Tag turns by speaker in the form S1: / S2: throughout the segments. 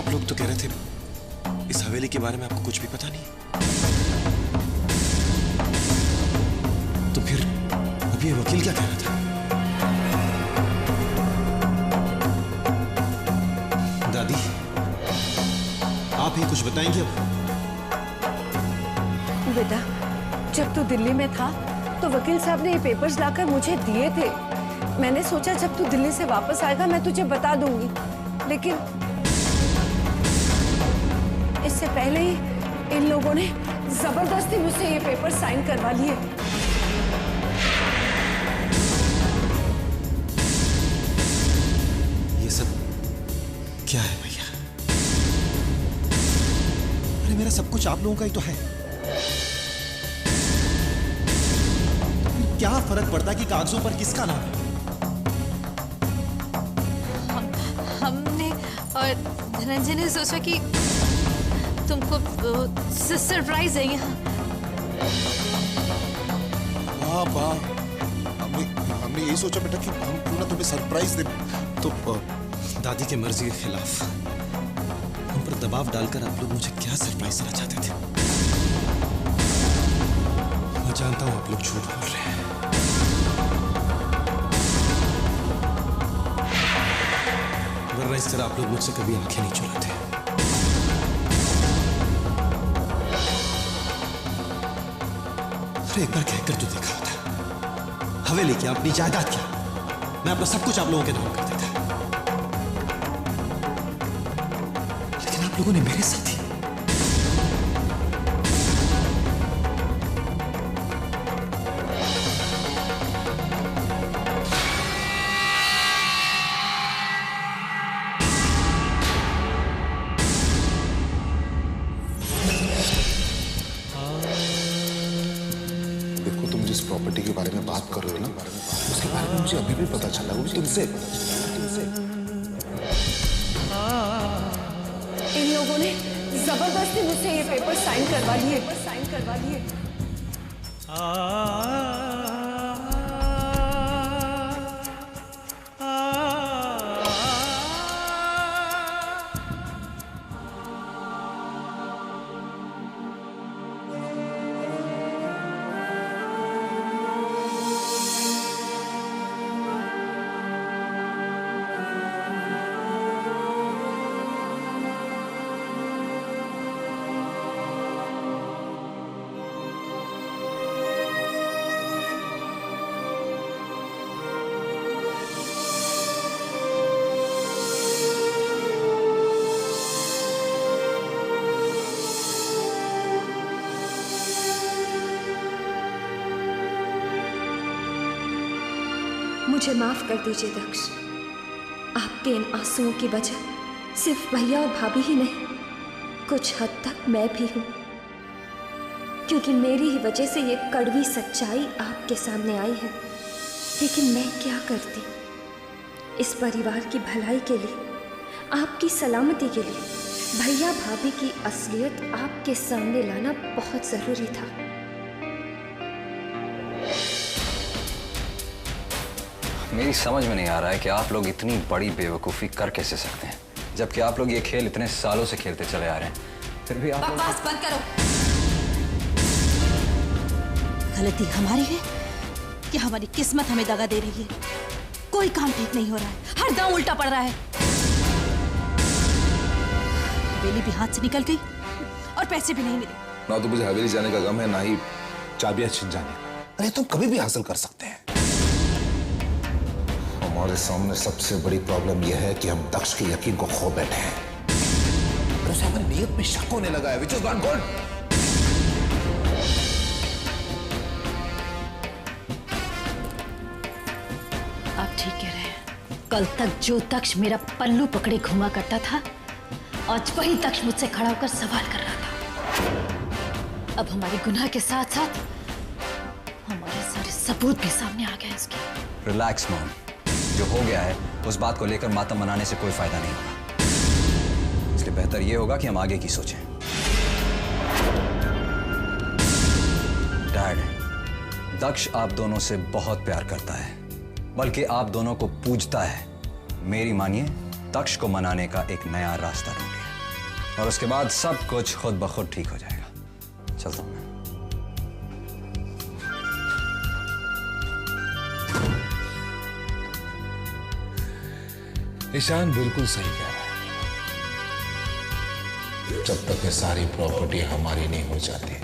S1: आप लोग तो कह रहे थे इस हवेली के बारे में आपको कुछ भी पता नहीं, तो फिर अभी ये वकील क्या कह रहा था? दादी, आप ही कुछ बताएंगे अब?
S2: बेटा, जब तू दिल्ली में था तो वकील साहब ने ये पेपर्स लाकर मुझे दिए थे। मैंने सोचा जब तू दिल्ली से वापस आएगा मैं तुझे बता दूंगी, लेकिन इससे पहले ही इन लोगों ने जबरदस्ती मुझसे ये पेपर साइन करवा लिए।
S1: ये सब क्या है भैया? अरे मेरा सब कुछ आप लोगों का ही तो है। क्या फर्क पड़ता है कि कागजों पर किसका नाम है?
S3: हमने और धनंजय ने सोचा कि तुमको सरप्राइज है यहाँ।
S4: वाह वाह, हमने यही सोचा बेटा कि हम क्यों ना तुम्हें सरप्राइज दे।
S1: तो दादी के मर्जी के खिलाफ हम पर दबाव डालकर आप लोग मुझे क्या सरप्राइज देना चाहते थे? मैं जानता हूं आप लोग झूठ बोल रहे हैं, वरना इस तरह आप लोग मुझसे कभी आंखें नहीं चुराते। अरे एक बार कहकर तो देखा होता, हवेली क्या, अपनी जायदाद क्या, मैं अपना सब कुछ आप लोगों के नाम कर देता। लेकिन आप लोगों ने मेरे साथ ही
S4: जिस प्रॉपर्टी के बारे में बात कर रहे हो ना, उसके बारे में मुझे अभी भी पता चला, वो भी तुमसे।
S2: इन लोगों ने जबरदस्ती मुझसे ये पेपर साइन करवा लिए।
S5: मुझे माफ कर दीजिए दक्ष। आपके इन आंसुओं की वजह सिर्फ भैया और भाभी ही नहीं, कुछ हद तक मैं भी हूं, क्योंकि मेरी ही वजह से ये कड़वी सच्चाई आपके सामने आई है। लेकिन मैं क्या करती? इस परिवार की भलाई के लिए, आपकी सलामती के लिए भैया भाभी की असलियत आपके सामने लाना बहुत जरूरी था।
S6: मेरी समझ में नहीं आ रहा है कि आप लोग इतनी बड़ी बेवकूफ़ी कर कैसे सकते हैं, जबकि आप लोग ये खेल इतने सालों से खेलते चले आ रहे हैं। फिर भी आप
S3: बकवास बंद करो। गलती हमारी है कि हमारी किस्मत हमें दगा दे रही है। कोई काम ठीक नहीं हो रहा है, हर दम उल्टा पड़ रहा है। हवेली भी हाथ से निकल गई और पैसे भी नहीं मिले।
S4: ना तो मुझे हवेली जाने का गम है, ना ही चाबियां छिन जाने का। अरे तुम कभी भी हासिल कर सकते हैं। हमारे सामने सबसे बड़ी प्रॉब्लम यह है कि हम दक्ष के यकीन को खो बैठे हैं। तो उसे हमारी नीयत में शक होने लगा है, which is not good।
S3: आप ठीक कह रहे हैं। कल तक जो दक्ष मेरा पल्लू पकड़े घुमा करता था, आज वही दक्ष मुझसे खड़ा होकर सवाल कर रहा था। अब हमारे गुनाह के साथ साथ हमारे सारे सबूत भी सामने आ गए इसके।
S6: रिलैक्स मॉम, जो हो गया है उस बात को लेकर मातम मनाने से कोई फायदा नहीं होगा। इसलिए बेहतर यह होगा कि हम आगे की सोचें। डैड, दक्ष आप दोनों से बहुत प्यार करता है, बल्कि आप दोनों को पूजता है। मेरी मानिए, दक्ष को मनाने का एक नया रास्ता ढूंढिए। और उसके बाद सब कुछ खुद ब खुद ठीक हो जाएगा। चलता हूं मैं।
S4: ईशान बिल्कुल सही कह रहा है। जब तक ये सारी प्रॉपर्टी हमारी नहीं हो जाती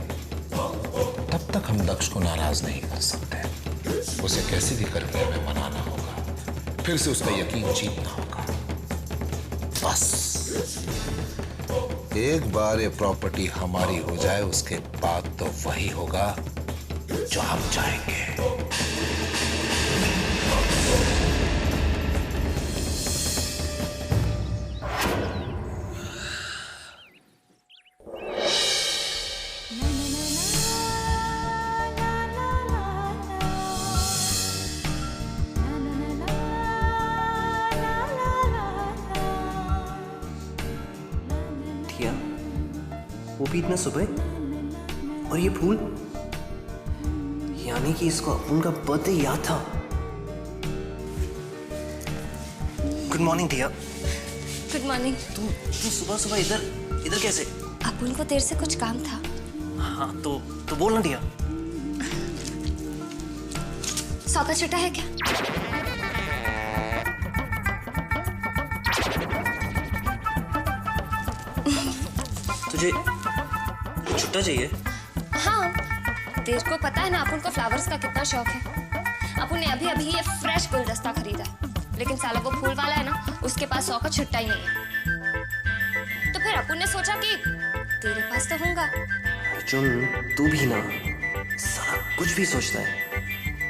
S4: तब तक हम दक्ष को नाराज नहीं कर सकते। उसे कैसे भी करके हमें मनाना होगा, फिर से उसका यकीन जीतना होगा। बस एक बार ये प्रॉपर्टी हमारी हो जाए, उसके बाद तो वही होगा जो हम चाहेंगे।
S7: वो भी इतना सुबह, और ये फूल, यानी कि इसको उनका बर्थडे याद था। गुड मॉर्निंग दिया।
S5: Good morning.
S7: तुम सुबह सुबह इधर कैसे?
S5: अब उनको देर से कुछ काम था।
S7: हाँ तो बोल ना दिया।
S5: सौदा छुट्टा है क्या?
S7: तुझे छुट्टा चाहिए?
S5: हाँ, तेरे को पता है ना अपन को फ्लावर्स का कितना शौक है। अपन ने अभी ये फ्रेश गुलदस्ता खरीदा है, लेकिन साला वो फूल वाला है ना, उसके पास 100 का छुट्टा ही नहीं है। तो फिर अपन ने सोचा कि तेरे पास तो होगा।
S7: अर्जुन, तू भी ना साला कुछ भी सोचता है।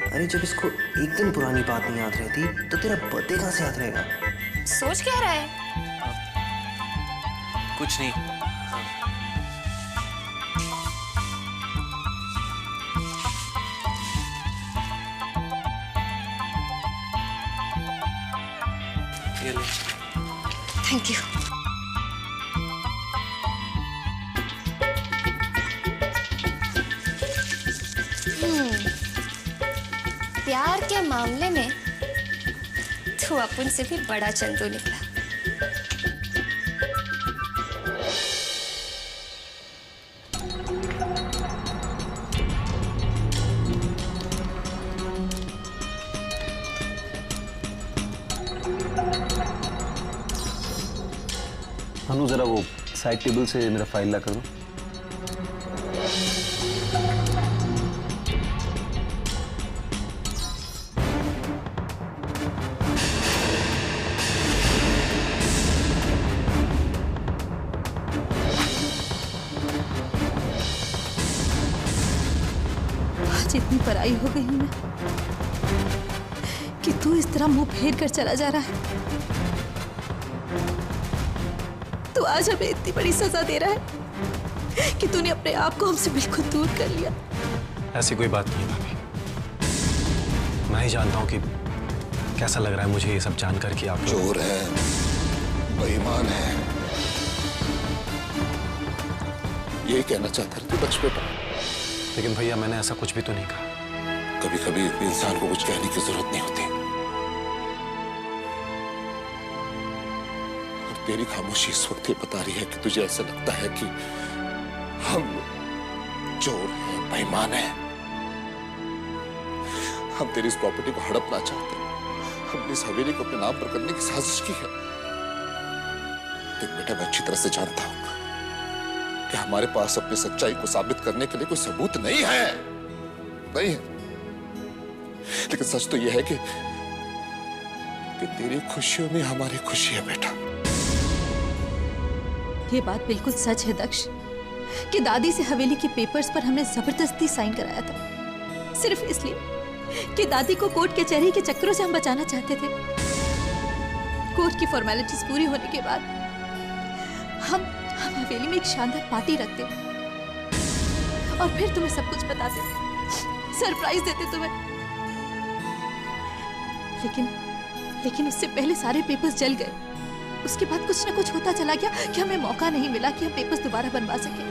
S7: अरे जब इसको एक दिन पुरानी बात नहीं याद रहती तो तेरा बर्थडे कहाँ से याद रहेगा?
S5: सोच क्या रहा है?
S7: कुछ नहीं।
S5: Thank you. प्यार के मामले में तू अपन से भी बड़ा चंदू निकला।
S1: अनु, जरा वो साइड टेबल से मेरा फाइल ला कर दो।
S2: आज इतनी पराई हो गई हूं मैं कि तू इस तरह मुंह फेर कर चला जा रहा है। तू आज हमें इतनी बड़ी सजा दे रहा है कि तूने अपने आप को हमसे बिल्कुल दूर कर लिया।
S1: ऐसी कोई बात नहीं भाभी, मैं ही जानता हूँ कि कैसा लग रहा है मुझे ये सब जानकर कि आप
S4: चोर है, बेईमान है, यही कहना चाहता है तू दक्ष बेटा।
S1: लेकिन भैया मैंने ऐसा कुछ भी तो नहीं कहा।
S4: कभी कभी इंसान को कुछ कहने की जरूरत नहीं होती। और तेरी खामोशी इस वक्त ये बता रही है कि तुझे ऐसा लगता है कि हम चोर हैं, बेईमान हैं। हम तेरी इस प्रॉपर्टी को हड़पना चाहते हैं। हमने इस हवेली को अपने नाम पर करने की साजिश की है। देख बेटा, मैं अच्छी तरह से जानता हूं कि हमारे पास अपनी सच्चाई को साबित करने के लिए कोई सबूत नहीं है, नहीं है। लेकिन सच तो यह है कि तेरी खुशियों में हमारी खुशी है बेटा।
S2: ये बात बिल्कुल सच है दक्ष कि दादी से हवेली के पेपर्स पर हमने जबरदस्ती साइन कराया था, सिर्फ इसलिए कि दादी को कोर्ट कचहरी के चक्करों से हम बचाना चाहते थे। कोर्ट की फॉर्मेलिटीज पूरी होने के बाद हम हवेली में एक शानदार पार्टी रखते और फिर तुम्हें सब कुछ बताते, सरप्राइज देते तुम्हें। लेकिन उससे पहले सारे पेपर्स जल गए। उसके बाद कुछ ना कुछ होता चला गया कि हमें मौका नहीं मिला कि हम पेपर्स दोबारा बनवा सके।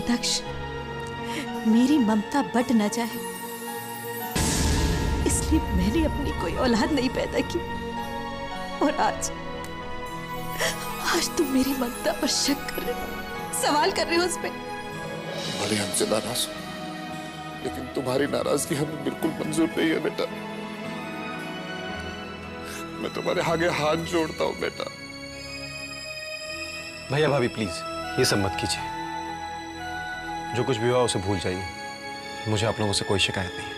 S2: दक्ष, मेरी ममता बट न जाए इसलिए मैंने अपनी कोई औलाद नहीं पैदा की, और आज तुम मेरी ममता पर शक कर रहे हो, सवाल कर रहे हो उस पे।
S4: भले हमसे नाराज हो, लेकिन तुम्हारी नाराजगी हमें बिल्कुल मंजूर नहीं है बेटा। मैं तुम्हारे आगे हाथ जोड़ता हूं बेटा।
S1: भैया भाभी प्लीज ये सब मत कीजिए। जो कुछ भी हुआ उसे भूल जाइए। मुझे आप लोगों से कोई शिकायत नहीं है।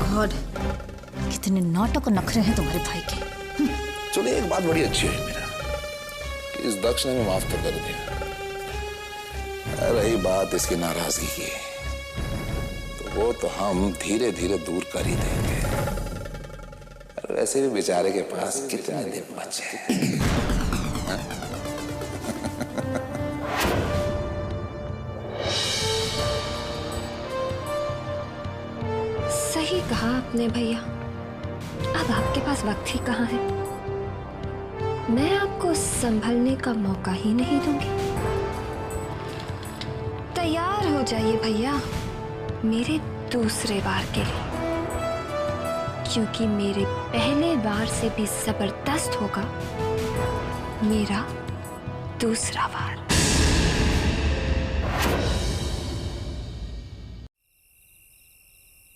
S3: गॉड, कितने नाटक और नखरे हैं तुम्हारे भाई के।
S4: चलो एक बात बड़ी अच्छी है मेरा कि इस दक्ष ने हमें माफ तो कर दिया। रही बात इसकी नाराजगी की, तो वो तो हम धीरे धीरे दूर कर ही देंगे। और वैसे भी बेचारे के पास कितने दिन बचे हैं।
S5: सही कहा आपने भैया, अब आपके पास वक्त ही कहाँ है। मैं आपको संभलने का मौका ही नहीं दूंगी। तैयार हो जाइए भैया मेरे दूसरे बार के लिए, क्योंकि मेरे पहले बार से भी जबरदस्त होगा मेरा दूसरा बार।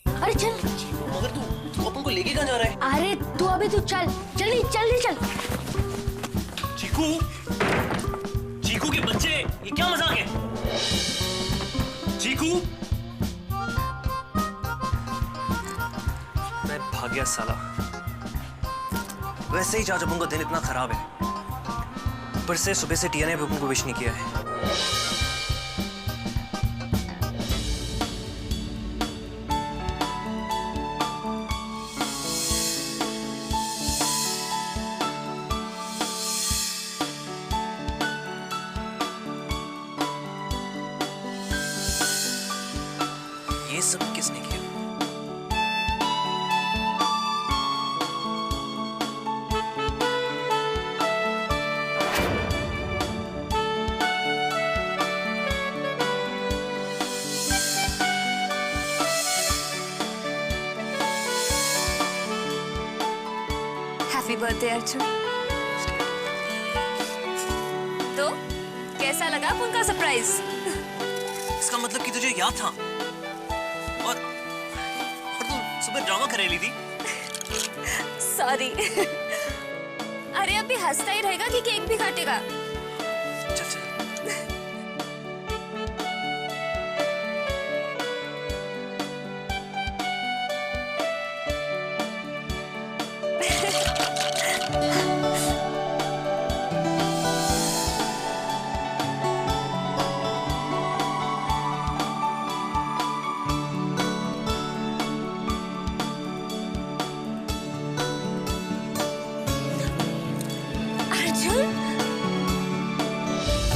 S3: अरे चल।
S7: मगर तू अपन को लेके कहाँ जा रहा है?
S3: अरे तू अभी तू चल, जल्दी जल्दी चल।
S8: चीकू, चीकू के बच्चे, ये क्या मजाक है? चीकू,
S7: मैं भाग गया साला। वैसे ही चाचा अपन का दिन इतना खराब है, ऊपर से सुबह से टिया ने भी अपन को विश नहीं किया है। ये सब किसने किया?
S5: Happy birthday Arjun. तो कैसा लगा उनका सरप्राइज?
S7: इसका मतलब कि तुझे याद था और तू सुबह ड्रामा कर रही थी।
S5: सॉरी। अरे अभी हंसता ही रहेगा कि केक भी काटेगा?
S7: चल चल।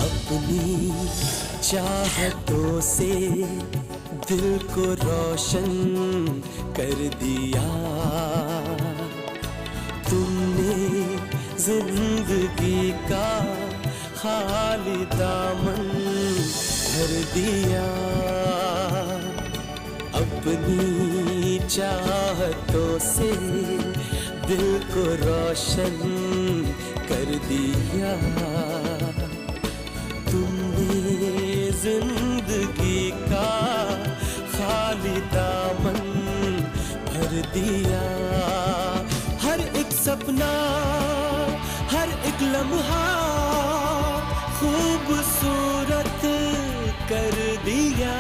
S9: अपनी चाहतों से दिल को रोशन कर दिया तुमने, जिंदगी का खाली दामन भर दिया। अपनी चाहतों से दिल को रोशन कर दिया तुमने, जिंदगी का खाली दामन भर दिया। हर एक सपना, हर एक लम्हा खूबसूरत कर दिया।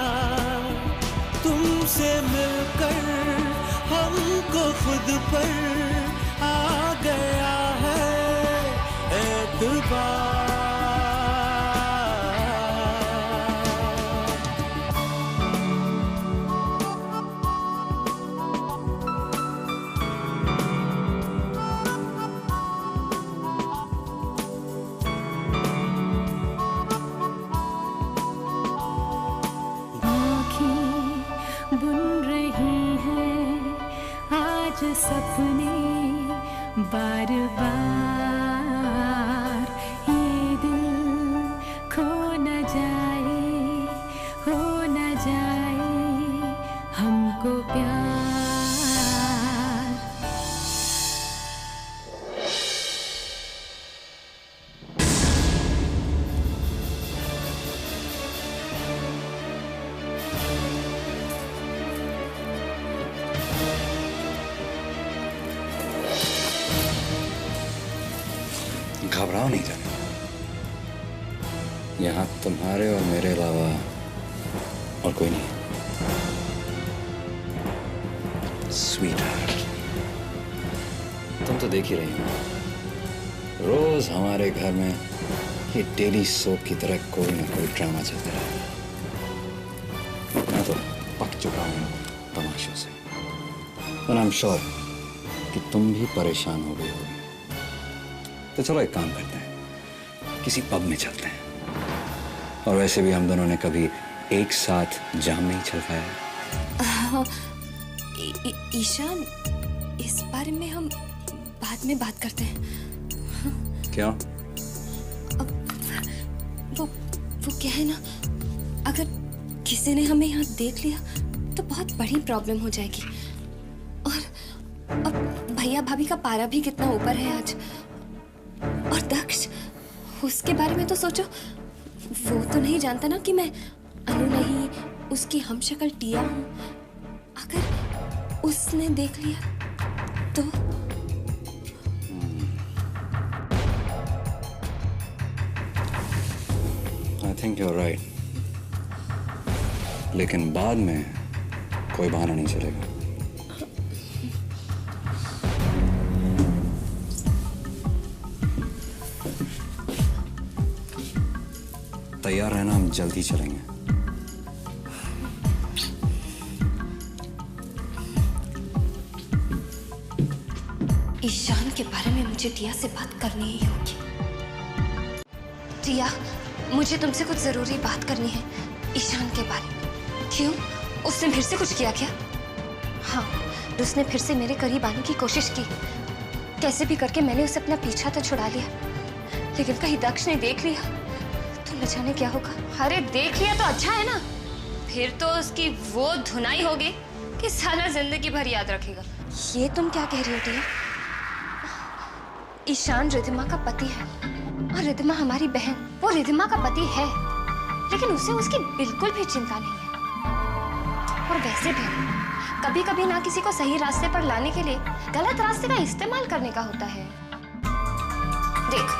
S9: तुमसे मिलकर हमको खुद पर आ गया है एतबार।
S10: बुन रही है आज सपने
S6: घबराओ नहीं जाने। यहाँ तुम्हारे और मेरे अलावा और कोई नहीं। स्वीट हार्ट, तुम तो देख ही रही हो, रोज हमारे घर में ये डेली सोप की तरह कोई ना कोई ड्रामा चलता रहा। मैं तो पक चुका हूं तमाशों से, और आई एम श्योर कि तुम भी परेशान हो गई होगी। तो चलो एक काम करते हैं, किसी पब में चलते हैं। और वैसे भी हम दोनों ने कभी एक साथ जाम नहीं चल पाया।
S5: ईशान, इस बारे में हम बाद में बात करते हैं।
S6: क्यों?
S5: वो क्या है ना, अगर किसी ने हमें यहाँ देख लिया तो बहुत बड़ी प्रॉब्लम हो जाएगी। और अब भैया भाभी का पारा भी कितना ऊपर है आज। और दक्ष, उसके बारे में तो सोचो, वो तो नहीं जानता ना कि मैं अनु नहीं, उसकी हमशक्ल टिया हूँ। अगर उसने देख लिया तो
S6: I think you are right, लेकिन बाद में कोई बहाना नहीं चलेगा। तैयार रहना, हम जल्दी चलेंगे।
S5: ईशान के बारे में मुझे टिया से बात करनी ही होगी। टिया, मुझे तुमसे कुछ जरूरी बात करनी है ईशान के बारे में। क्यों? उसने फिर से कुछ किया क्या? हाँ, उसने फिर से मेरे करीब आने की कोशिश की। कैसे भी करके मैंने उसे अपना पीछा तो छुड़ा लिया, लेकिन कहीं दक्ष ने देख लिया तो न जाने क्या होगा। अरे देख लिया तो अच्छा है ना, फिर तो उसकी वो धुनाई होगी कि सारा जिंदगी भर याद रखेगा। ये तुम क्या कह रही हो टिया? ईशान रिधिमा का पति है और रिधिमा हमारी बहन। वो रिधिमा का पति है, लेकिन उसे उसकी बिल्कुल भी चिंता नहीं है। और वैसे भी कभी कभी ना किसी को सही रास्ते पर लाने के लिए गलत रास्ते का इस्तेमाल करने का होता है। देख,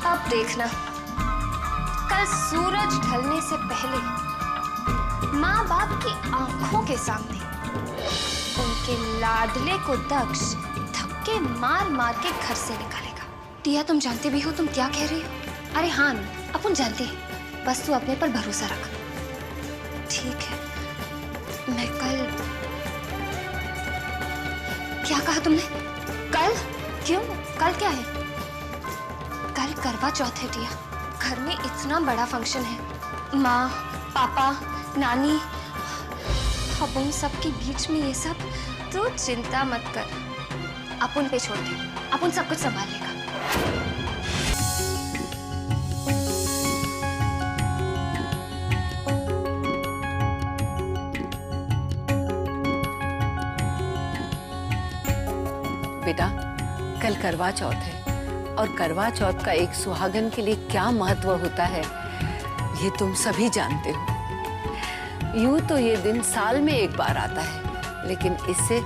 S5: अब देखना, कल सूरज ढलने से पहले माँ बाप की आंखों के सामने उनके लाडले को दक्ष धक्के मार मार के घर से निकालेगा। टिया, तुम जानते भी हो तुम क्या कह रही हो। अरे हाँ, अपन जानते हैं, बस तू अपने पर भरोसा रख। ठीक है, मैं कल। क्या कहा तुमने? कल? क्यों? कल क्या है? कल करवा चौथ है टिया। घर में इतना बड़ा फंक्शन है, माँ, पापा, नानी, अब उन सब के बीच में ये सब। तू चिंता मत कर, अपन पे छोड़ दे, अपन सब कुछ संभाल लेगा।
S10: बेटा, कल करवा चौथ है और करवा चौथ का एक सुहागन के लिए क्या महत्व होता है ये तुम सभी जानते हो। यूं तो ये दिन साल में एक बार आता है, लेकिन इससे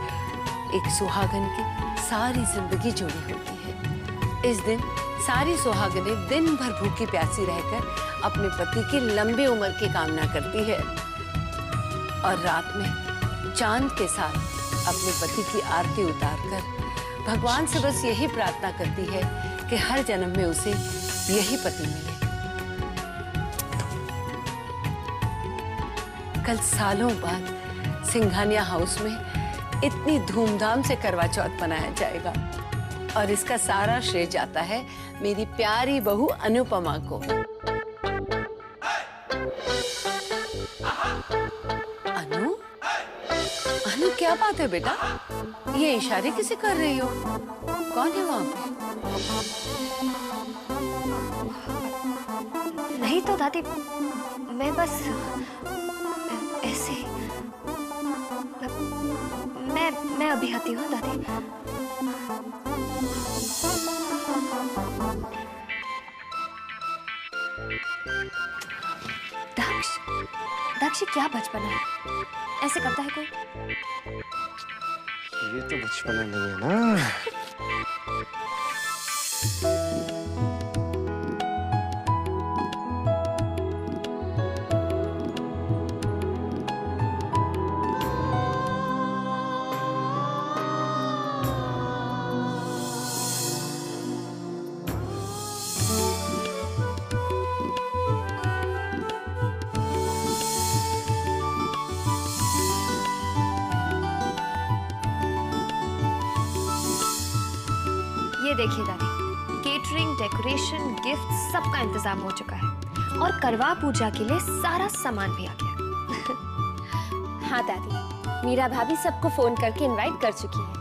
S10: एक सुहागन की सारी जिंदगी जुड़ी होती है। इस दिन सारी सुहागनें दिन भर भूखी प्यासी रहकर अपने पति की लंबी उम्र की कामना करती है और रात में चांद के साथ अपने पति की आरती उतारकर भगवान से बस यही प्रार्थना करती है कि हर जन्म में उसे यही पति मिले। कल सालों बाद सिंघानिया हाउस में इतनी धूमधाम से करवा चौथ मनाया जाएगा और इसका सारा श्रेय जाता है मेरी प्यारी बहू अनुपमा को। अनु? अनु, क्या बात है बेटा? ये इशारे किसे कर रही हो? कौन है वहां पे?
S5: नहीं तो दादी, मैं बस ऐसे। मैं अभी आती हूँ दादी। दक्ष, दक्ष क्या बचपन है। ऐसे करता है कोई?
S7: ये तो बचपना नहीं है ना।
S5: ये देखिए दादी, केटरिंग, डेकोरेशन, गिफ्ट सबका इंतजाम हो चुका है और करवा पूजा के लिए सारा सामान भी आ गया। हाँ दादी, मीरा भाभी सबको फोन करके इनवाइट कर चुकी है।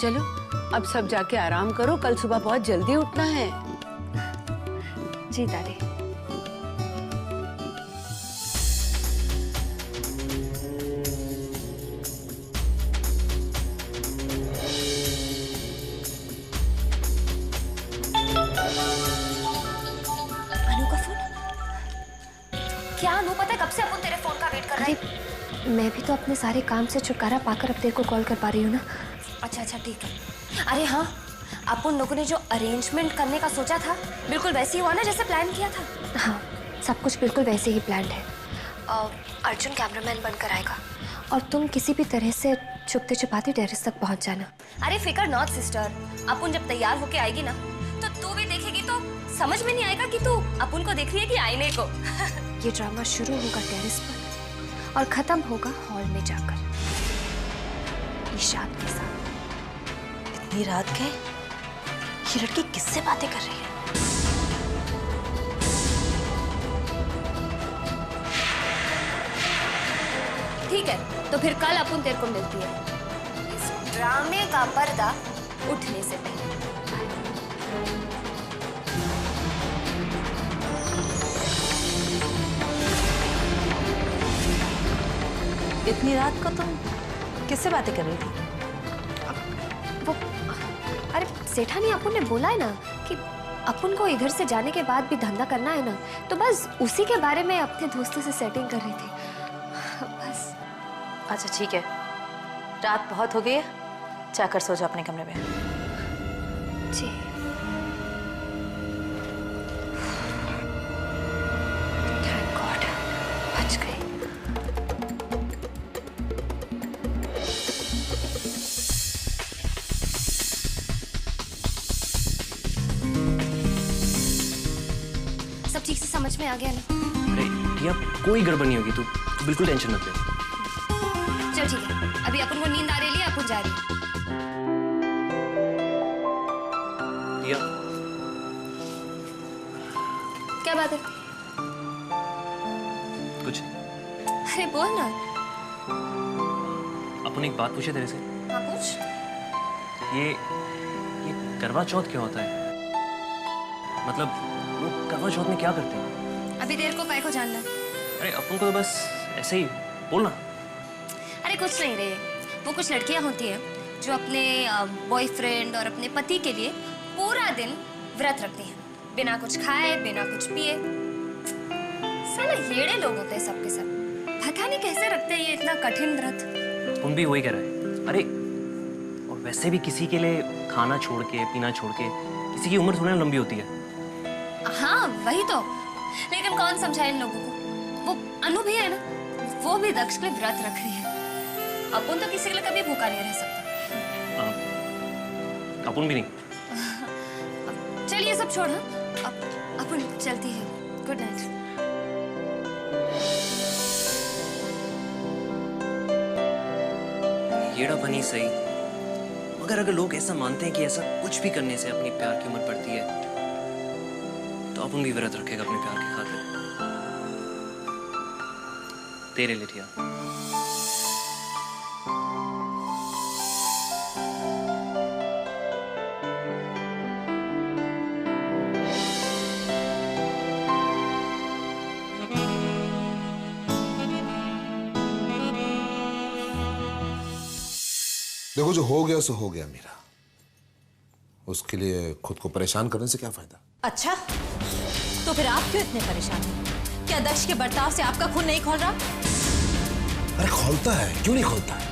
S10: चलो अब सब जाके आराम करो, कल सुबह बहुत जल्दी उठना है।
S5: जी दादी। क्या अनु, पता है कब से अपन तेरे फोन का वेट कर रहे हैं। मैं भी तो अपने सारे काम से छुटकारा पाकर अब तेरे को कॉल कर पा रही हूँ ना। अच्छा ठीक है। अरे हाँ, अपन लोगों ने जो अरेंजमेंट करने का सोचा था बिल्कुल वैसे ही हुआ ना जैसे प्लान किया था। हाँ, सब कुछ बिल्कुल वैसे ही प्लान है। अर्जुन कैमरामैन बनकर आएगा और तुम किसी भी तरह से छुपते छुपाते टेरेस तक पहुँच जाना। अरे फिकर नॉट सिस्टर, अपन जब तैयार होके आएगी ना तो तू भी देखेगी तो समझ में नहीं आएगा कि तू अपन को देख रही है कि आईने को। ये ड्रामा शुरू होगा टेरेस पर और खत्म होगा हॉल में जाकर ईशान के साथ।
S3: इतनी रात के ये लड़की किससे बातें कर रही है?
S5: ठीक है, तो फिर कल अपन तेरे को मिलती है इस ड्रामे का पर्दा उठने से पहले।
S3: इतनी रात को तुम किससे बातें कर रही थी?
S5: वो अरे सेठानी अपन ने बोला है ना कि अपन को इधर से जाने के बाद भी धंधा करना है ना, तो बस उसी के बारे में अपने दोस्तों से सेटिंग कर रही थी बस।
S3: अच्छा ठीक है, रात बहुत हो गई है, जाकर सो जाओ अपने कमरे में।
S5: जी। थैंक गॉड, बच गई। सब ठीक से समझ में आ गया ना?
S8: अरे टिया, कोई गड़बड़ नहीं होगी, तू बिल्कुल टेंशन मत ले।
S5: चल ठीक है, अभी अपन को नींद आ रही है, अपन जा रही है।
S8: टिया,
S5: क्या बात है?
S8: कुछ
S5: अरे बोल ना।
S8: अपन एक बात पूछे तेरे से।
S5: हाँ पूछ।
S8: ये करवा चौथ क्या होता है? मतलब लोग करवा चौथ में क्या करते हैं?
S5: अभी देर को काय को जानना?
S8: अरे अपन को तो बस ऐसे ही बोलना।
S5: अरे कुछ नहीं रे, वो कुछ लड़कियां होती हैं जो अपने बॉयफ्रेंड और अपने पति के लिए पूरा दिन व्रत रखती हैं, बिना कुछ खाए बिना कुछ पिए। साला येड़े लोग होते हैं सबके सब, पता नहीं कैसे रखते हैं ये इतना कठिन व्रत।
S8: उन भी वही कह रहा है। अरे और वैसे भी किसी के लिए खाना छोड़ के पीना छोड़ के किसी की उम्र थोड़ी लंबी होती है।
S5: हाँ वही तो, लेकिन कौन समझाए इन लोगों को? वो अनु भी है ना, वो भी दक्ष के लिए व्रत रख रही है। अपन तो किसी के लिए कभी भूखा नहीं रह सकता।
S8: अपन भी नहीं।
S5: चलिए सब छोड़, हाँ अपन चलती है। Good night.
S8: येड़ा बनी सही, मगर अगर लोग ऐसा मानते हैं कि ऐसा कुछ भी करने से अपनी प्यार की उम्र बढ़ती है, तो अपन भी व्रत रखेगा अपने प्यार की खातिर। तेरे लिए टिया।
S4: देखो, जो हो गया सो हो गया मीरा, उसके लिए खुद को परेशान करने से क्या फायदा?
S3: अच्छा, तो फिर आप क्यों इतने परेशान हैं? क्या दक्ष के बर्ताव से आपका खून नहीं खौल रहा?
S11: अरे खोलता है, क्यों नहीं खोलता है?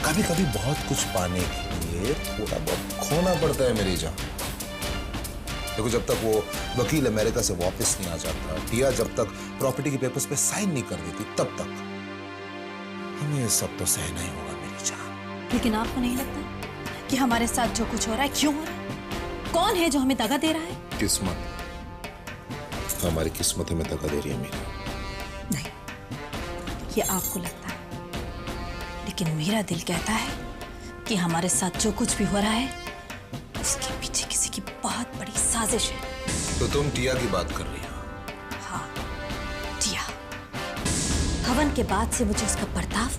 S11: कभी कभी बहुत कुछ पाने के लिए थोड़ा बहुत खोना पड़ता है मेरी जान। देखो, जब तक वो वकील अमेरिका से वापस नहीं आ जाता, टिया जब तक प्रॉपर्टी के पेपर्स पे साइन नहीं कर देती, तब तक हमें ये सब तो सहना ही होगा मेरी जान।
S2: लेकिन आपको नहीं लगता कि हमारे साथ जो कुछ हो रहा है क्यों हो रहा है? कौन है जो हमें दगा दे रहा है?
S11: किस्मत, हमारी किस्मत हमें दगा दे रही है मीरा।
S2: नहीं, ये आपको लगता है, लेकिन मेरा दिल कहता है कि हमारे साथ जो कुछ भी हो रहा है उसके पीछे किसी की बहुत बड़ी साजिश है।
S11: तो तुम टिया की बात कर रही हो?
S2: हाँ, टिया। हवन के बाद से मुझे उसका बर्ताव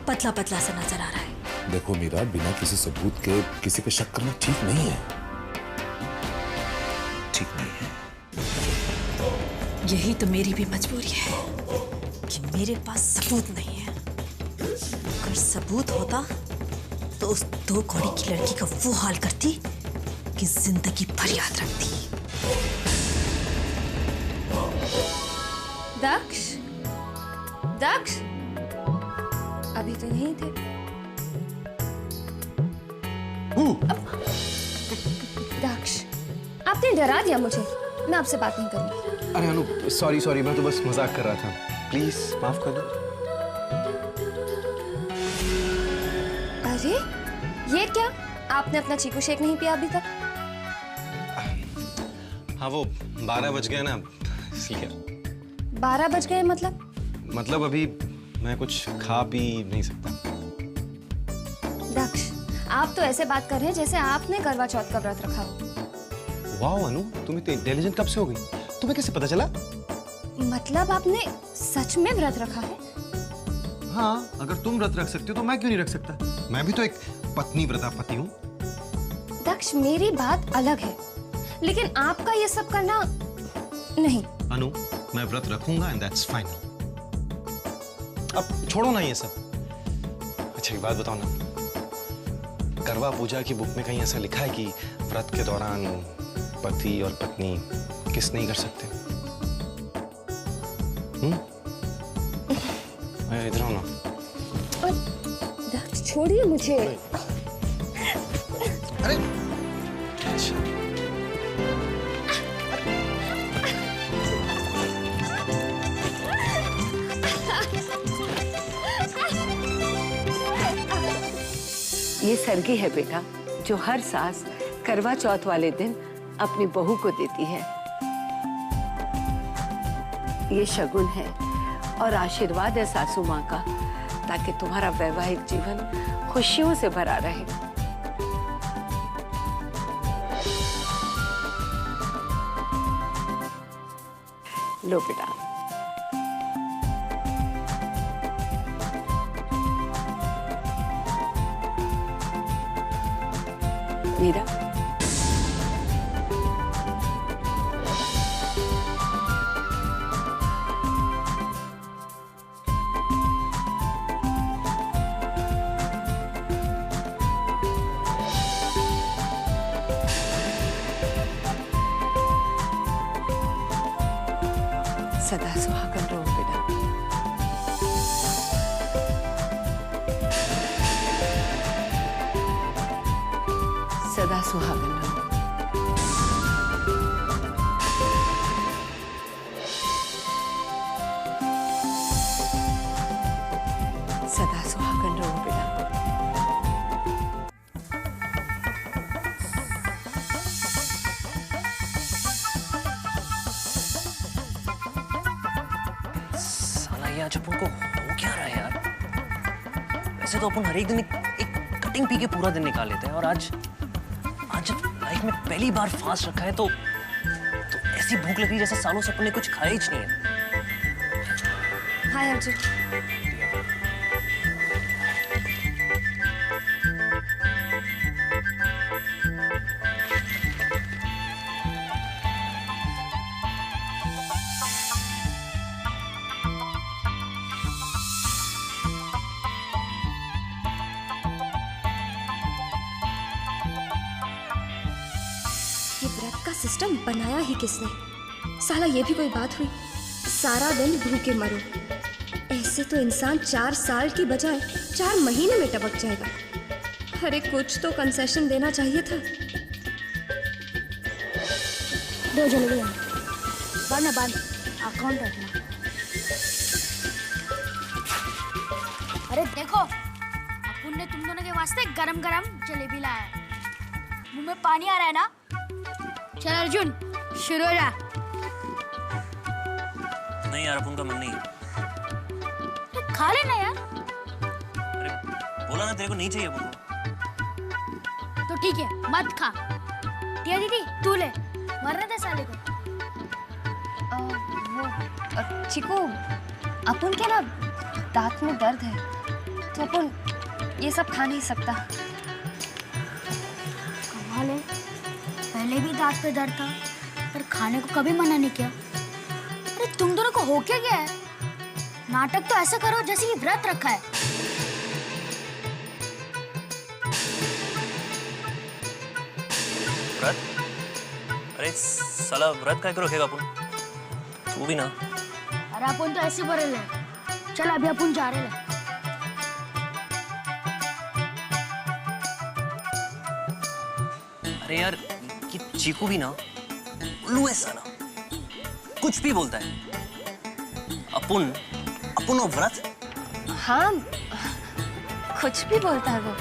S2: पतला पतला सा नजर आ रहा है।
S11: देखो मीरा, बिना किसी सबूत के किसी पे शक करना ठीक नहीं है, ठीक नहीं है।
S2: यही तो मेरी भी मजबूरी है कि मेरे पास सबूत नहीं है। अगर सबूत होता तो उस 2 कौड़ी की लड़की का वो हाल करती कि जिंदगी भर याद रखती।
S5: दक्ष, दक्ष, अभी तो नहीं थे। दक्ष, आपने डरा दिया मुझे। मैं आपसे बात नहीं करूंगी।
S1: अरे अनु, सॉरी, मैं तो बस मजाक कर रहा था। प्लीज माफ कर दो।
S5: अरे ये क्या, आपने अपना चीकू शेक नहीं पिया अभी तक?
S1: हाँ, वो 12 बज गए ना, इसलिए।
S5: 12 बज गए
S1: मतलब अभी मैं कुछ खा पी नहीं सकता।
S5: दक्ष, आप तो ऐसे बात कर रहे हैं जैसे आपने करवा चौथ का व्रत रखा हो।
S1: वाह अनु, तुम इतनी इंटेलिजेंट कब से हो गई? तुम्हें कैसे पता चला?
S5: मतलब आपने सच में व्रत रखा है?
S1: हाँ, अगर तुम व्रत रख सकती हो तो मैं क्यों नहीं रख सकता? मैं भी तो एक पत्नी व्रता पति हूँ।
S5: दक्ष, मेरी बात अलग है, लेकिन आपका ये सब करना नहीं।
S1: अनु, मैं व्रत रखूंगा एंड दैट्स फाइनल। अब छोड़ो ना ये सब। अच्छा एक बात बताओ ना, करवा पूजा की बुक में कहीं ऐसा लिखा है कि व्रत के दौरान पति और पत्नी किस नहीं कर सकते? इधर आओ ना।
S5: दक्ष, छोड़िए मुझे।
S1: अरे अच्छा,
S10: ये सरगी है बेटा, जो हर सास करवा चौथ वाले दिन अपनी बहू को देती है। ये शगुन है और आशीर्वाद है सासू माँ का, ताकि तुम्हारा वैवाहिक जीवन खुशियों से भरा रहे। लो बेटा। मीरा, सदा सुहागन रहो बेटा। सदा सुहागन रहो। सदा सुहागन रहो बेटा।
S8: आज अपन को हो क्या रहा है यार? वैसे तो अपन हर एक दिन एक कटिंग पी के पूरा दिन निकाल लेते हैं, और आज जब लाइफ में पहली बार फास्ट रखा है तो ऐसी भूख लगी जैसे सालों से अपन ने कुछ खाया ही नहीं है।
S5: हाय अर्जुन। सिस्टम बनाया ही किसने? साला ये भी कोई बात हुई? सारा दिन भूखे मरो, ऐसे इससे तो इंसान 4 साल की बजाय 4 महीने में टपक जाएगा। अरे कुछ तो कंसेशन देना चाहिए था।
S12: दो जल्दी बांध अकाउंट रखना। अरे देखो, अपुन ने तुम दोनों के वास्ते गरम गरम जलेबी लाया है। मुंह में पानी आ रहा है ना? चल अर्जुन, शुरू हो जा।
S8: नहीं यार, अपुन का मन नहीं है।
S12: खा लेना यार।
S8: अरे बोला ना तेरे को नहीं चाहिए अपुन को।
S12: तो ठीक है, मत खा। टिया दीदी तू ले, मरने दे साले को।
S5: चिकू, अपुन के ना दांत में दर्द है, तो अपुन ये सब खा नहीं सकता।
S12: कमाल है, पहले भी दांत पे दर्द था पर खाने को कभी मना नहीं किया। अरे तुम दोनों को हो क्या गया है? नाटक तो ऐसा करो जैसे ये व्रत रखा है।
S8: व्रत? अरे साला व्रत काय को रखेगा अपन? तू भी ना।
S12: अरे अपन तो ऐसे बोले ले। चल अभी अपन जा रहे हैं।
S8: अरे यार, ये चीकू भी ना उल्लू है साला, कुछ भी बोलता है। अपुन और व्रत?
S5: हाँ, कुछ भी बोलता है वो।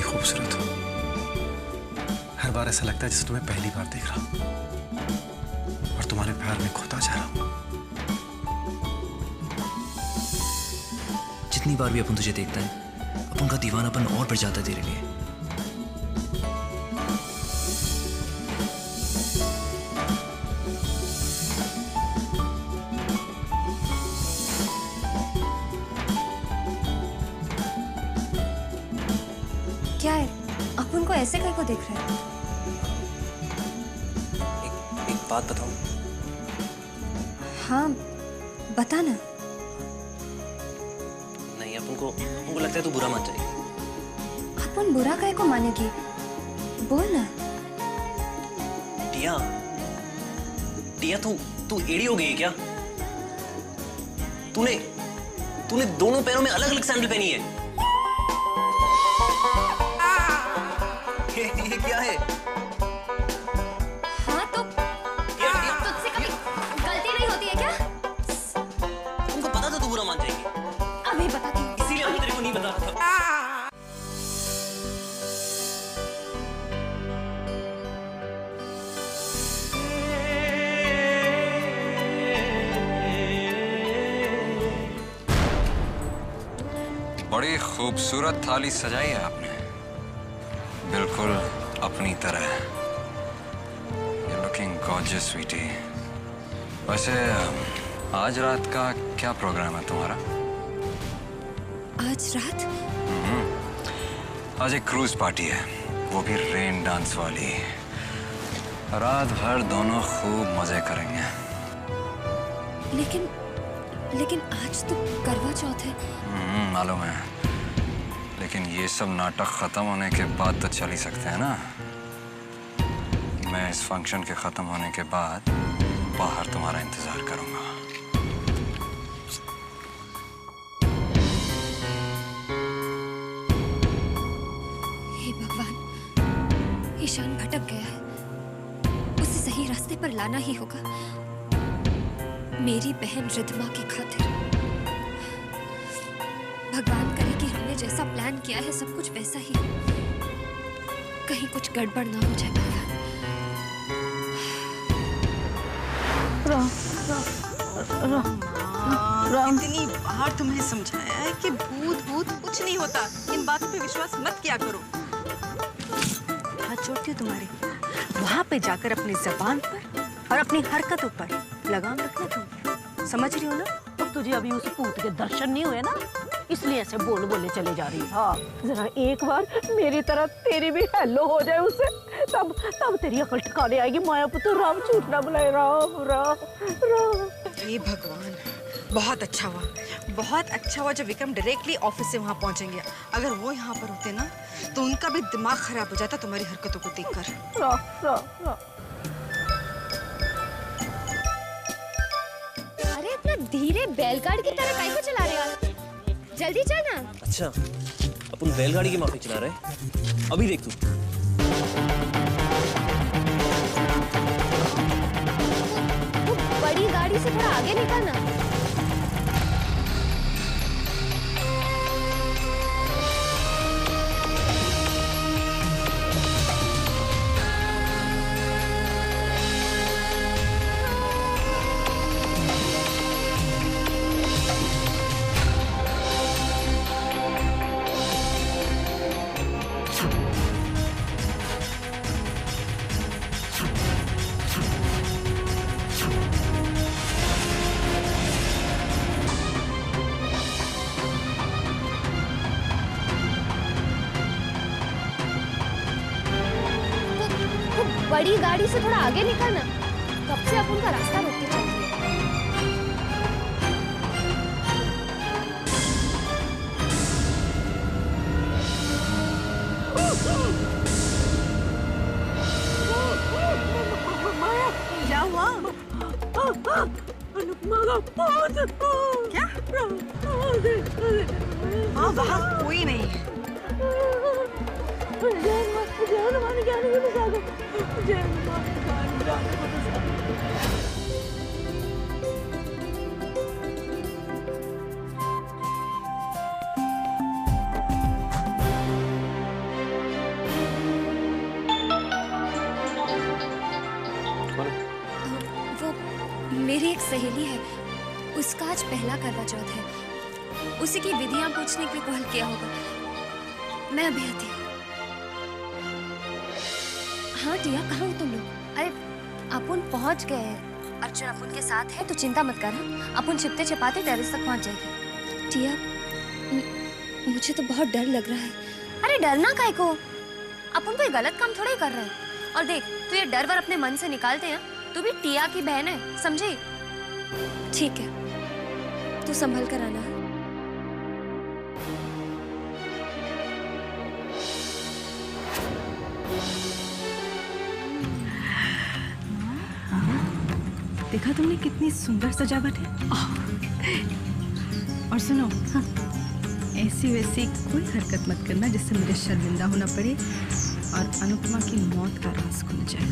S1: खूबसूरत हो। हर बार ऐसा लगता है जैसे तुम्हें पहली बार देख रहा हूं और तुम्हारे प्यार में खोता जा रहा हूं।
S8: जितनी बार भी अपन तुझे देखता है, अपन का दीवानापन और बढ़ जाता है तेरे लिए।
S5: क्या है, अपन को ऐसे कहीं को देख रहे हैं?
S8: एक बात बताऊं?
S5: हाँ, बता ना।
S8: नहीं, अपन को लगता है तू बुरा मान जाएगी।
S5: अपन बुरा काहे को मानेगी? बोल ना।
S8: टिया तू एड़ी हो गई है क्या? तूने दोनों पैरों में अलग अलग सैंडल पहनी है। ये क्या है?
S5: हाँ तो तुझसे कभी गलती नहीं होती है क्या?
S8: तुमको पता था तू बुरा मान जाएगी।
S5: अभी बताती हूँ।
S8: इसीलिए मैं तेरे को नहीं बता रहा था।
S6: बड़ी खूबसूरत थाली सजाई है आपने, बिल्कुल अपनी तरह। You're looking gorgeous, sweetie. वैसे आज रात का क्या प्रोग्राम है तुम्हारा?
S5: आज रात?
S6: आज एक क्रूज पार्टी है, वो भी रेन डांस वाली। रात भर दोनों खूब मजे करेंगे।
S5: लेकिन आज तो करवा चौथ है।
S6: मालूम है, लेकिन ये सब नाटक खत्म होने के बाद तो चल ही सकते हैं ना। मैं इस फंक्शन के खत्म होने के बाद बाहर तुम्हारा इंतजार करूंगा।
S5: हे भगवान, ईशान भटक गया है। उसे सही रास्ते पर लाना ही होगा, मेरी बहन रिद्धमा की खातिर। भगवान करे कि हमने जैसा प्लान किया है सब कुछ वैसा ही हो, कहीं कुछ गड़बड़ ना हो जाए।
S13: इतनी बार तुम्हें समझाया है कि भूत भूत कुछ नहीं होता, इन बातों पे विश्वास मत किया करो। हाथ जोड़ती हूँ तुम्हारे, वहां पे जाकर अपनी जबान पर और अपनी हरकतों पर लगाम रखना तुम, समझ रही हो ना?
S14: अब तुझे अभी उस भूत के दर्शन नहीं हुए ना, इसलिए ऐसे बोल बोले चले जा रही है। हाँ, जरा एक बार मेरी तरह तेरी भी हेलो हो जाए उसे, तब तब तेरी अकल ठिकाने आएगी। माया पुत्र राम झूठ ना बुलाए, राम राम राम।
S13: हे भगवान, बहुत अच्छा हुआ, बहुत अच्छा हुआ जब विक्रम डायरेक्टली ऑफिस से वहां पहुंचेंगे। अगर वो यहाँ पर होते ना तो उनका भी दिमाग खराब हो जाता तुम्हारी हरकतों को देखकर।
S5: अरे इतना धीरे बैलगाड़ी की तरह काहे को चला रहे हो? जल्दी चल ना।
S8: अच्छा, अपन बैलगाड़ी की माफी चला रहे, अभी देख तू।
S5: बड़ी गाड़ी से थोड़ा आगे निकलना। बड़ी गाड़ी से थोड़ा आगे निकलना। कब से अपन का रास्ता रोकते चल रही है।
S13: क्या हुआ? क्या? हाँ, वहाँ कोई नहीं है।
S5: मेरी एक सहेली है, उसका आज पहला करवा चौथ है। उसी की विधियां पूछने के लिए कॉल किया होगा। मैं अभी आती हूँ। हाँ टिया, कहाँ हो तुम लोग? अरे अपन पहुँच गए हैं। अर्जुन अपन के साथ है तो चिंता मत कर। अपन छिपते छिपाते टेरेस तक पहुँच जाएगी। टिया, मुझे तो बहुत डर लग रहा है। अरे डरना काहे को? अपन कोई गलत काम थोड़ा ही कर रहे हैं। और देख, तू ये डर वर अपने मन से निकालते हैं। तू भी टिया की बहन है, समझी? ठीक है, तू संभल कर आना।
S13: देखा तुमने कितनी सुंदर सजावट है। और सुनो, हाँ, ऐसी वैसी कोई हरकत मत करना जिससे मुझे शर्मिंदा होना पड़े और अनुपमा की मौत का राज खुल जाए।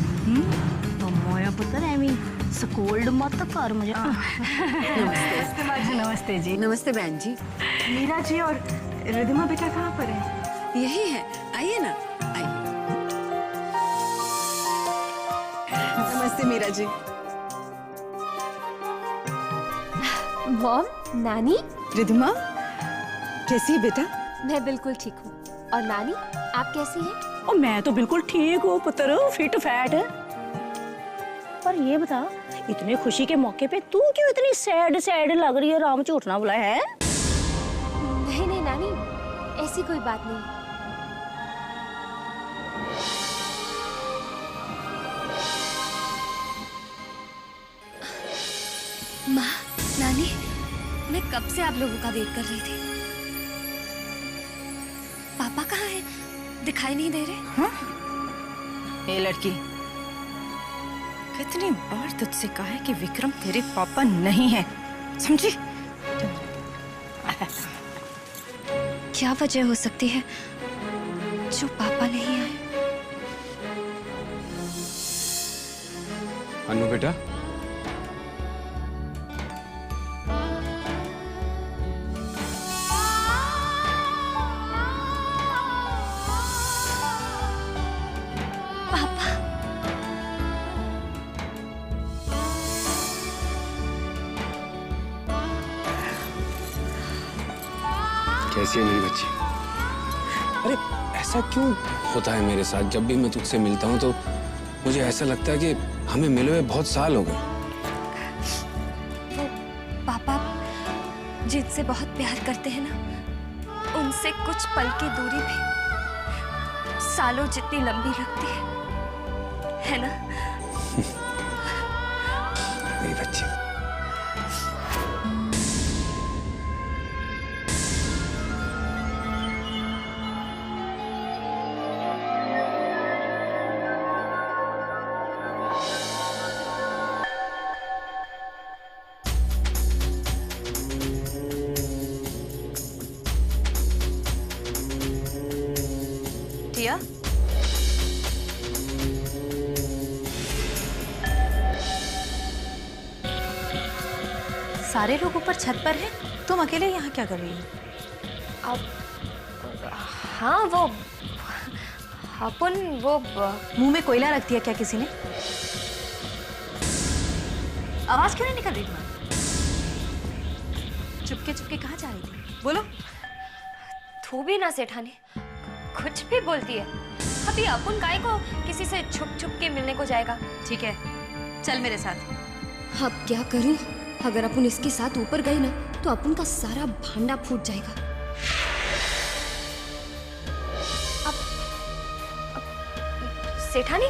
S14: मोया पुत्र एमी स्कोल्ड मत कर मुझे।
S13: नमस्ते। नमस्ते जी।
S10: नमस्ते बहन जी।
S13: मीरा जी और रिद्धिमा बेटा कहाँ पर है?
S10: यही है, आइए ना, आइए।
S13: नमस्ते मीरा जी।
S5: मॉम, नानी।
S13: रिद्धिमा, कैसी है बेटा?
S5: मैं बिल्कुल ठीक हूँ। और नानी, आप कैसी हैं?
S14: और मैं तो बिल्कुल ठीक हूँ पुत्र, फिट फैट है। पर ये बता, इतने खुशी के मौके पे तू क्यों इतनी सैड सैड लग रही है? राम झूठ ना बुलाया है?
S5: नहीं नहीं नानी, ऐसी कोई बात नहीं। माँ, नानी, मैं कब से आप लोगों का वेट कर रही थी। पापा कहाँ हैं? दिखाई नहीं दे रहे।
S13: हाँ? ए लड़की, कितनी बार तुझसे कहा है कि विक्रम तेरे पापा नहीं है, समझी?
S5: क्या वजह हो सकती है जो पापा नहीं आए?
S6: अनु बेटा,
S5: पापा,
S6: कैसी है मेरी बच्ची? अरे ऐसा क्यों होता है मेरे साथ? जब भी मैं तुझसे मिलता हूँ तो मुझे ऐसा लगता है कि हमें मिले हुए बहुत साल हो गए।
S5: वो पापा जिनसे बहुत प्यार करते हैं ना, उनसे कुछ पल की दूरी भी सालों जितनी लंबी लगती है ना?
S6: मेरी बच्ची,
S2: टिया, सारे लोग ऊपर छत पर हैं, तुम अकेले यहाँ क्या कर रही हो?
S5: हाँ वो अपन वो
S2: मुंह में कोयला रख दिया क्या किसी ने? आवाज क्यों नहीं निकल रही तुम्हारी? चुपके चुपके कहाँ जा रही थी? बोलो।
S5: तू भी ना सेठानी, कुछ भी बोलती है। अभी अपन काय को किसी से छुप छुप के मिलने को जाएगा?
S2: ठीक है, चल मेरे साथ।
S5: अब क्या करूं? अगर अपन इसके साथ ऊपर गए ना तो अपन का सारा भांडा फूट जाएगा। अब सेठानी,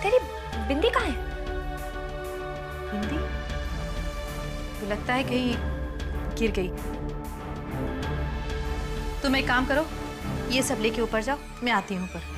S5: तेरी बिंदी कहाँ है?
S2: बिंदी? तो लगता है कहीं गिर गई। तुम एक काम करो, ये सब लेके ऊपर जाओ, मैं आती हूँ ऊपर।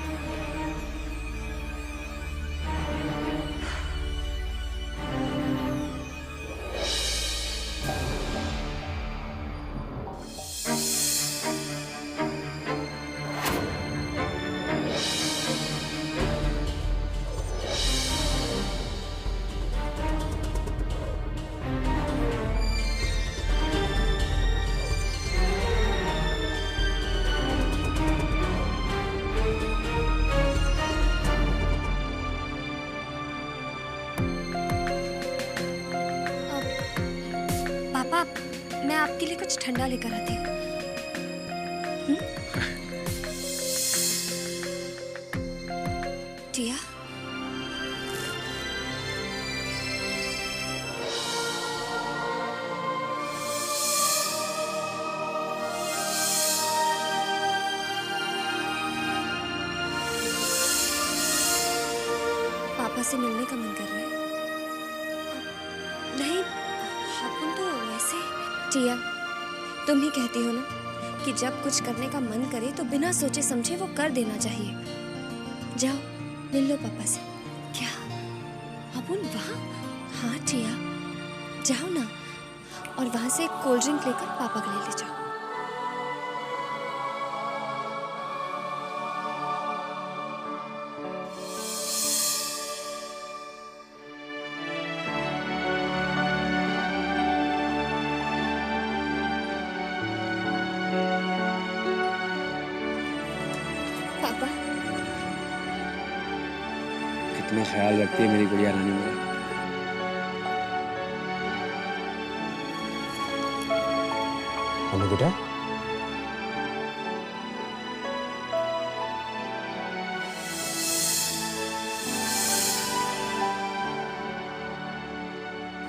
S5: मैं आपके लिए कुछ ठंडा लेकर आती हूँ। टिया, पापा से मिलने का मन कर रहा है? नहीं, अपन तो वैसे। टिया, तुम ही कहती हो ना कि जब कुछ करने का मन करे तो बिना सोचे समझे वो कर देना चाहिए। जाओ मिल लो पापा से। क्या अपन वहाँ? हाँ टिया, जाओ ना, और वहां से एक कोल्ड ड्रिंक लेकर पापा के लिए ले जाओ।
S6: कितना ख्याल रखती है मेरी गुड़िया रानी मेरा। अनु बेटा,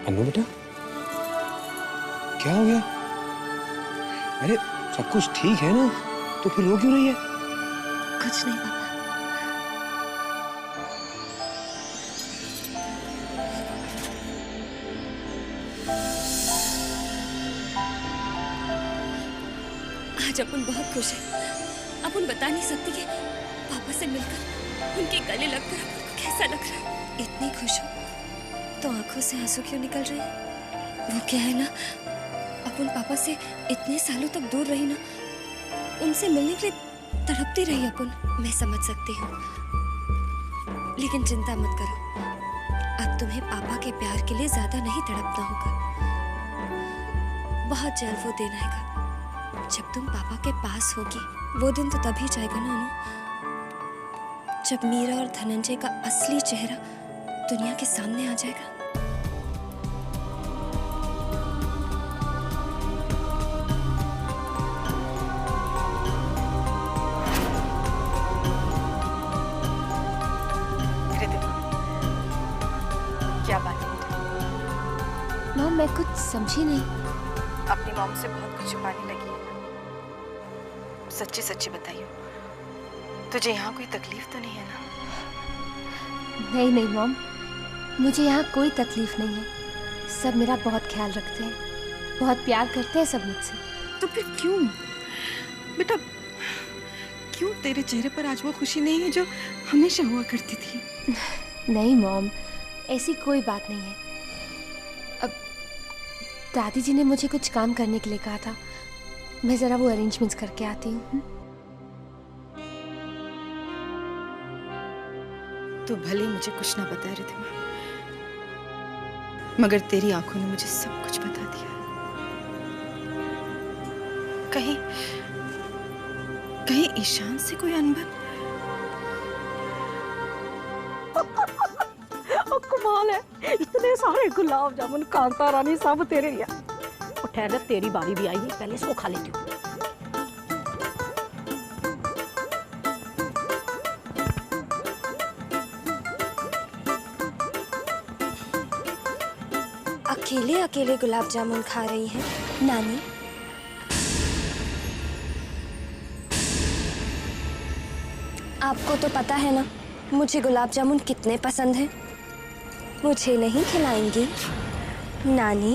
S6: अनु बेटा, क्या हो गया? अरे सब कुछ ठीक है ना? तो फिर रो क्यों रही है?
S5: कुछ नहीं पापा। आज अपन बहुत खुश है। अपन बता नहीं सकती कि पापा से मिलकर उनके गले लगकर अपन को कैसा लग रहा है। इतनी खुश हूँ तो आंखों से आंसू क्यों निकल रहे हैं? वो क्या है ना, अपन पापा से इतने सालों तक दूर रही ना, उनसे मिलने के लिए तड़पती रही अपन। मैं समझ सकती हूँ, लेकिन चिंता मत करो, अब तुम्हें पापा के प्यार के लिए ज्यादा नहीं तड़पना होगा। बहुत जल्द वो दिन आएगा जब तुम पापा के पास होगी। वो दिन तो तभी जाएगा ना अनु, जब मीरा और धनंजय का असली चेहरा दुनिया के सामने आ जाएगा।
S13: क्या बात है?
S5: मॉम, मैं कुछ समझी नहीं।
S13: अपनी मॉम से बहुत कुछ छुपाने लगी है। सच्ची सच्ची बताइए, तुझे यहाँ कोई तकलीफ तो नहीं है ना?
S5: नहीं नहीं मॉम, मुझे यहाँ कोई तकलीफ नहीं है। सब मेरा बहुत ख्याल रखते हैं, बहुत प्यार करते हैं सब मुझसे।
S13: तो फिर क्यों बेटा, क्यों तेरे चेहरे पर आज वो खुशी नहीं है जो हमेशा हुआ करती थी?
S5: नहीं मॉम, ऐसी कोई बात नहीं है। अब दादी जी ने मुझे कुछ काम करने के लिए कहा था, मैं जरा वो अरेंजमेंट्स करके आती हूँ।
S13: तो भले मुझे कुछ ना बता रही थी, मगर तेरी आंखों ने मुझे सब कुछ बता दिया। कहीं कहीं ईशान से कोई अनबन?
S14: कमाल है, इतने सारे गुलाब जामुन कांता रानी सब तेरे लिए। और ठहर, तेरी बारी भी आई है, पहले इसको खा लेती हूँ।
S5: अकेले अकेले गुलाब जामुन खा रही हैं नानी? आपको तो पता है ना मुझे गुलाब जामुन कितने पसंद हैं। मुझे नहीं खिलाएंगी नानी?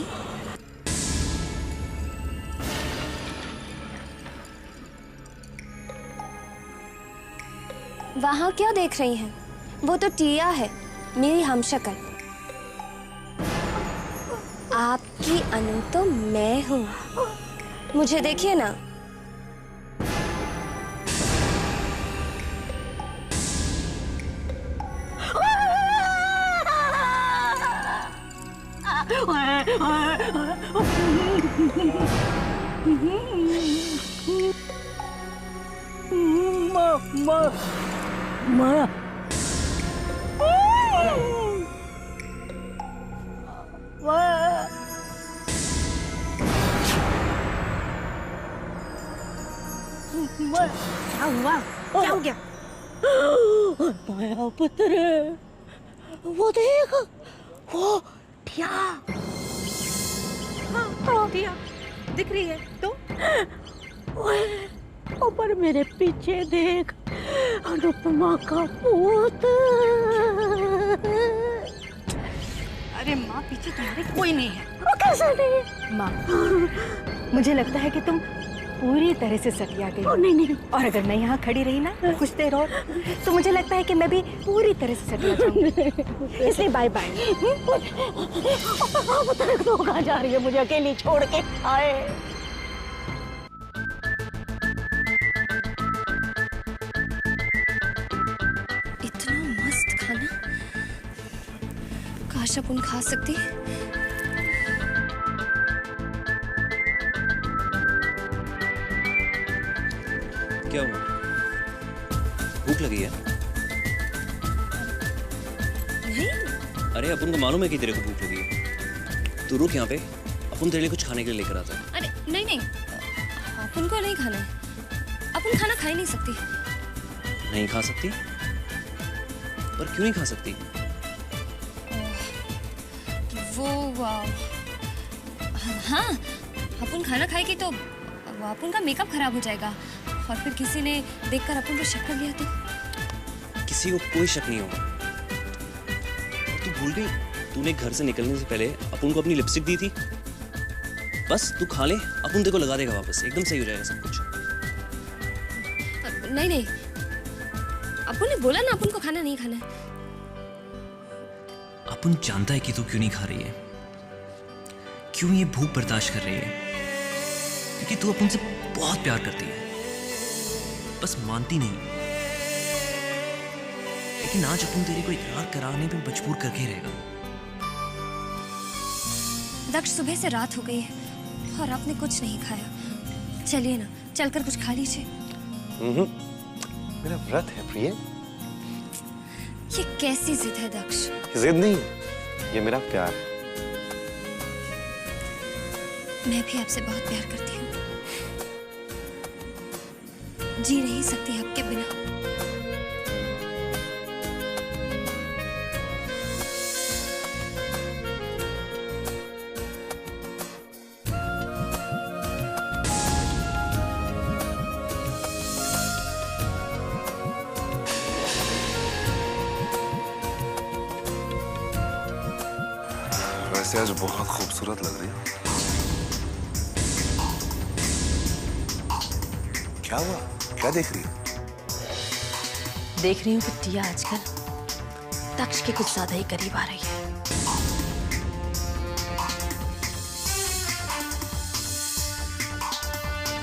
S5: वहां क्या देख रही हैं? वो तो टिया है, मेरी हमशक्ल। आपकी अनु तो मैं हूँ, मुझे देखिए ना।
S14: माया,
S13: क्या हुआ? क्या हो गया?
S14: माया पुत्र, वो देख, वो टिया।
S13: हाँ, टिया दिख रही है तो?
S14: ओए, ऊपर मेरे पीछे देख, अनुपमा का पूत।
S13: अरे माँ, पीछे तुम्हारे कोई नहीं है।
S14: वो कैसे नहीं?
S3: माँ, मुझे लगता है कि तुम पूरी तरह से सटिया गई।
S14: नहीं नहीं,
S3: और अगर मैं यहाँ खड़ी रही ना कुछ देर और, तो मुझे लगता है कि मैं भी पूरी तरह से सटिया जाऊंगी। इसलिए बाय बाय।
S14: पता नहीं तो कहाँ जा रही है, मुझे अकेली छोड़ के। आए
S5: इतना मस्त खाना काश अपन खा सकते।
S8: क्या हुआ? भूख लगी है?
S5: नहीं।
S8: अरे अपन को मालूम है कि तेरे को भूख लगी है। तू रुक यहाँ पे, अपन तेरे लिए कुछ खाने के लिए लेकर आता है।
S5: अरे नहीं नहीं, अपन को नहीं खाना है। अपन खाना खा ही नहीं सकती।
S8: नहीं खा सकती? पर क्यों नहीं खा सकती?
S5: वो हाँ, अपन खाना खाएगी तो अपन का मेकअप खराब हो जाएगा, और फिर किसी ने देखकर अपन को शक कर लिया तो?
S8: किसी को कोई शक नहीं होगा। तू भूल गई, तूने घर से निकलने से पहले अपन को अपनी लिपस्टिक दी थी। बस तू खा ले, अपन तेरे को लगा देगा वापस, एकदम सही हो जाएगा सब कुछ।
S5: नहीं नहीं, अपन ने बोला ना अपन को खाना नहीं खाना है।
S8: अपुन जानता है कि तू क्यों नहीं खा रही है, क्यों ये भूख बर्दाश्त कर रही है, क्योंकि तू अपुन से बहुत प्यार करती है, बस मानती नहीं। लेकिन आज अपुन तेरे को इकरार कराने पे मजबूर करके रहेगा।
S5: दक्ष, सुबह से रात हो गई है और आपने कुछ नहीं खाया। चलिए ना, चलकर कुछ खा लीजिए।
S1: मेरा व्रत है प्रिय।
S5: ये कैसी जिद है दक्ष?
S1: जिद नहीं, ये मेरा प्यार है।
S5: मैं भी आपसे बहुत प्यार करती हूँ, जी नहीं सकती आपके बिना।
S11: वैसे आज बहुत खूबसूरत लग रही है। क्या हुआ? क्या देख रही है?
S3: देख रही हूँ कि टिया आजकल दक्ष के कुछ ज्यादा ही करीब आ रही है।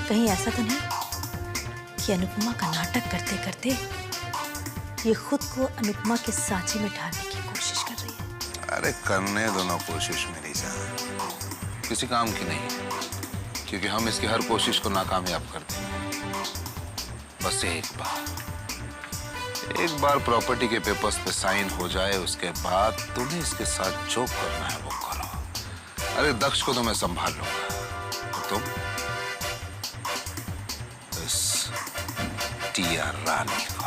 S3: कहीं ऐसा तो नहीं कि अनुपमा का नाटक करते करते ये खुद को अनुपमा के सांचे में ढालने की कोशिश कर रही है?
S11: अरे करने दो ना कोशिश मेरी जान, किसी काम की नहीं, क्योंकि हम इसकी हर कोशिश को नाकामयाब कर देंगे। बस एक बार प्रॉपर्टी के पेपर्स पे साइन हो जाए, उसके बाद तुम्हें इसके साथ जो करना है वो करो। अरे दक्ष को तो मैं संभाल लूंगा, तुम इस टिया रानी को।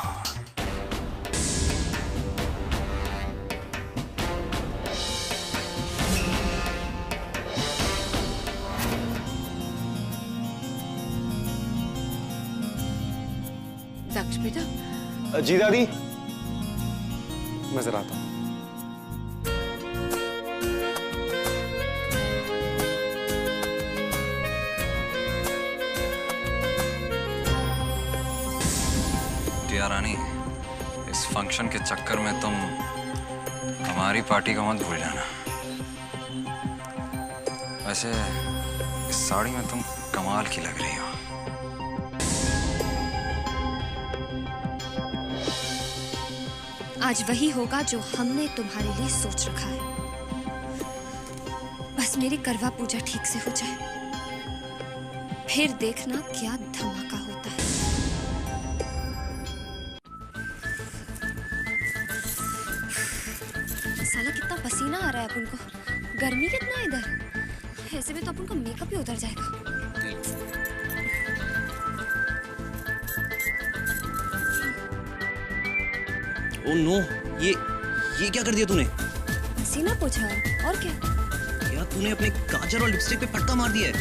S10: दक्ष बेटा।
S1: जी दादी, मैं जरा आता हूं।
S6: टिया रानी, इस फंक्शन के चक्कर में तुम हमारी पार्टी को मत भूल जाना। वैसे इस साड़ी में तुम कमाल की लग रही हो।
S5: आज वही होगा जो हमने तुम्हारे लिए सोच रखा है। बस मेरी करवा पूजा ठीक से हो जाए, फिर देखना क्या धमाका होता है। साला कितना पसीना आ रहा है अपन को, गर्मी कितना है इधर। ऐसे में तो अपन का मेकअप ही उतर जाएगा।
S8: ओह नो, ये क्या कर दिया तूने?
S5: पसीना पूछा और क्या?
S8: यार तूने अपने काजल और लिपस्टिक पे पटका मार दिया है।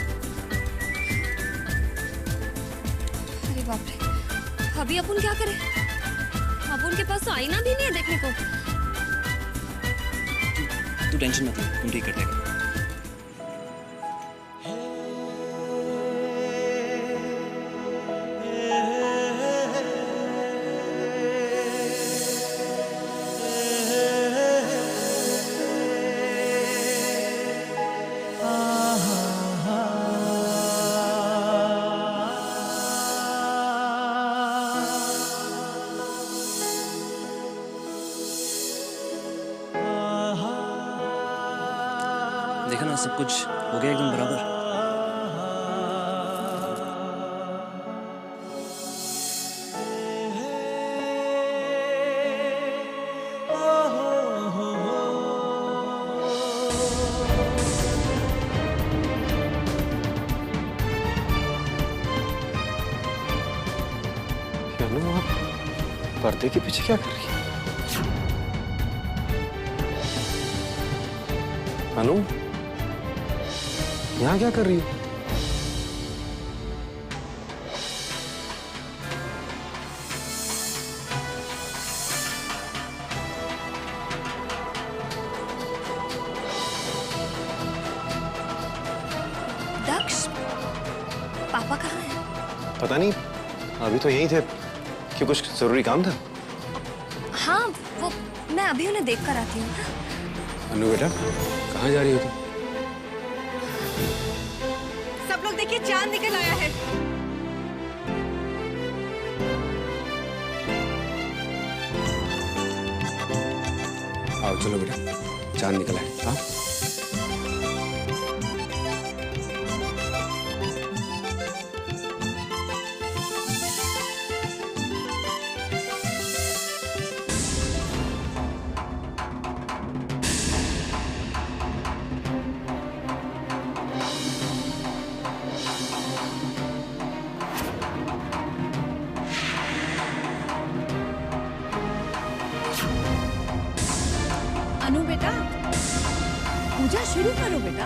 S5: अरे बाप रे, अभी अपन क्या करें? अपन के पास तो आईना भी नहीं है देखने को।
S8: तू टेंशन मत ले, तुम ठीक कर देगा। देखा ना, सब कुछ हो गया एकदम बराबर।
S1: आप पर्दे के पीछे क्या कर रही है? अनु, यहाँ क्या कर रही हो?
S5: दक्ष, पापा कहाँ हैं?
S1: पता नहीं, अभी तो यहीं थे। क्यों, कुछ जरूरी काम था?
S5: हाँ, वो मैं अभी उन्हें देख कर आती हूँ।
S6: अनु बेटा, कहाँ जा रही हो तुम?
S13: सब लोग देखिए, चांद निकल आया है।
S6: आओ चलो बेटा, चांद निकला है। हाँ
S14: अनु बेटा, पूजा शुरू करो बेटा।